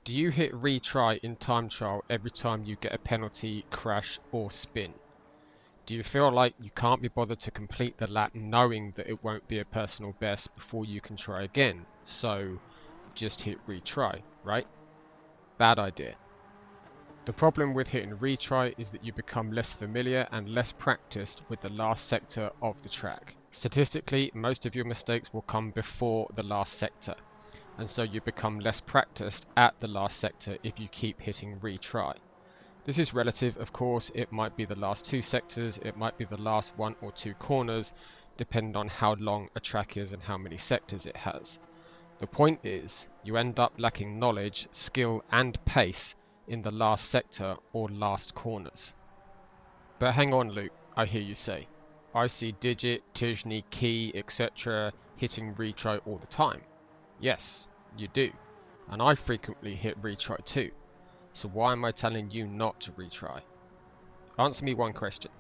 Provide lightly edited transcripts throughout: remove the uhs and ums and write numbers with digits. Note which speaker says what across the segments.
Speaker 1: Do you hit retry in time trial every time you get a penalty, crash or spin? Do you feel like you can't be bothered to complete the lap knowing that it won't be a personal best before you can try again? So just hit retry, right? Bad idea. The problem with hitting retry is that you become less familiar and less practiced with the last sector of the track. Statistically, most of your mistakes will come before the last sector, and so you become less practiced at the last sector if you keep hitting retry. This is relative, of course. It might be the last two sectors, it might be the last one or two corners, depending on how long a track is and how many sectors it has. The point is, you end up lacking knowledge, skill and pace in the last sector or last corners. But hang on, Luke, I hear you say. I see Digit, Tijni, Key, etc. hitting retry all the time. Yes, you do. And I frequently hit retry too. So why am I telling you not to retry? Answer me one question.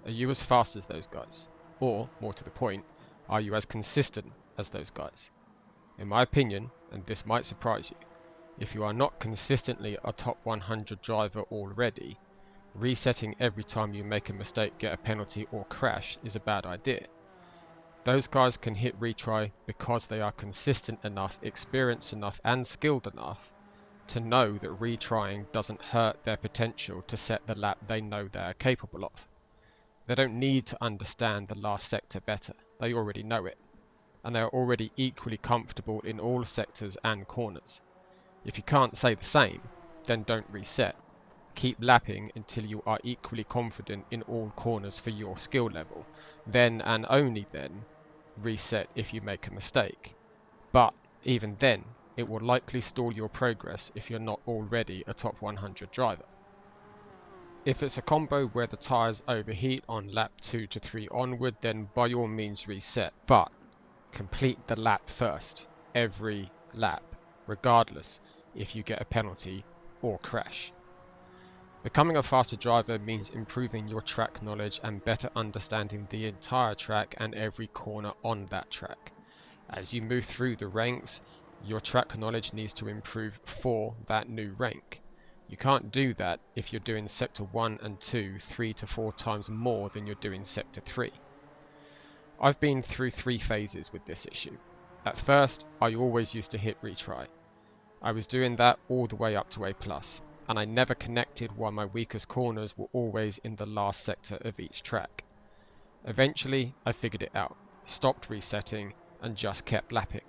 Speaker 1: Are you as fast as those guys? Or, more to the point, are you as consistent as those guys? In my opinion, and this might surprise you, if you are not consistently a top 100 driver already, resetting every time you make a mistake, get a penalty or crash is a bad idea. Those guys can hit retry because they are consistent enough, experienced enough and skilled enough to know that retrying doesn't hurt their potential to set the lap they know they are capable of. They don't need to understand the last sector better, they already know it, and they are already equally comfortable in all sectors and corners. If you can't say the same, then don't reset. Keep lapping until you are equally confident in all corners for your skill level. Then and only then, reset if you make a mistake. But even then, it will likely stall your progress if you're not already a top 100 driver. If it's a combo where the tyres overheat on lap 2 to 3 onward, then by all means reset, but complete the lap first, every lap, regardless if you get a penalty or crash. Becoming a faster driver means improving your track knowledge and better understanding the entire track and every corner on that track. As you move through the ranks, your track knowledge needs to improve for that new rank. You can't do that if you're doing sector 1 and 2 3 to 4 times more than you're doing sector 3. I've been through 3 phases with this issue. At first, I always used to hit retry. I was doing that all the way up to A+, and I never connected why my weakest corners were always in the last sector of each track. Eventually, I figured it out, stopped resetting, and just kept lapping.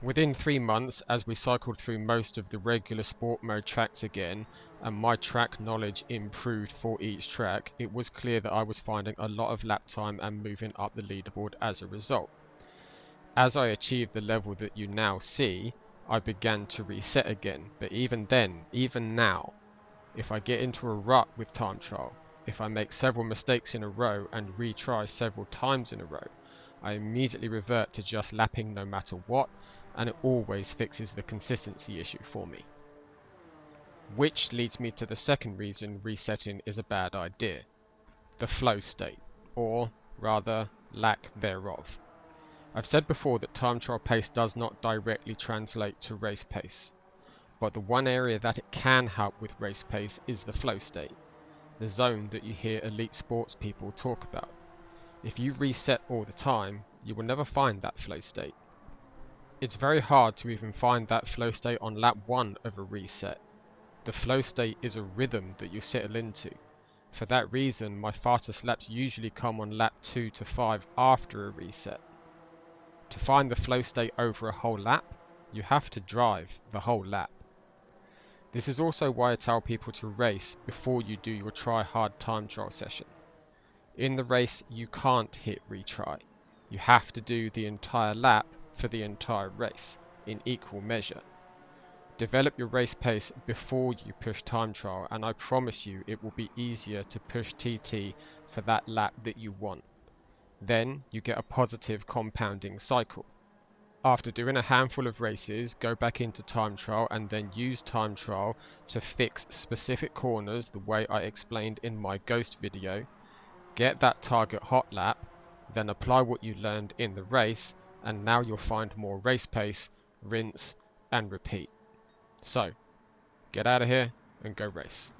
Speaker 1: Within 3 months, as we cycled through most of the regular sport mode tracks again, and my track knowledge improved for each track, it was clear that I was finding a lot of lap time and moving up the leaderboard as a result. As I achieved the level that you now see, I began to reset again, but even then, even now, if I get into a rut with time trial, if I make several mistakes in a row and retry several times in a row, I immediately revert to just lapping no matter what, and it always fixes the consistency issue for me. Which leads me to the second reason resetting is a bad idea: the flow state, or rather, lack thereof. I've said before that time trial pace does not directly translate to race pace, but the one area that it can help with race pace is the flow state, the zone that you hear elite sports people talk about. If you reset all the time, you will never find that flow state. It's very hard to even find that flow state on lap 1 of a reset. The flow state is a rhythm that you settle into. For that reason, my fastest laps usually come on lap 2 to 5 after a reset. To find the flow state over a whole lap, you have to drive the whole lap. This is also why I tell people to race before you do your try hard time trial session. In the race, you can't hit retry. You have to do the entire lap for the entire race in equal measure. Develop your race pace before you push time trial, and I promise you it will be easier to push TT for that lap that you want. Then you get a positive compounding cycle. After doing a handful of races, go back into time trial and then use time trial to fix specific corners the way I explained in my ghost video. Get that target hot lap, then apply what you learned in the race, and now you'll find more race pace, rinse and repeat. So, get out of here and go race.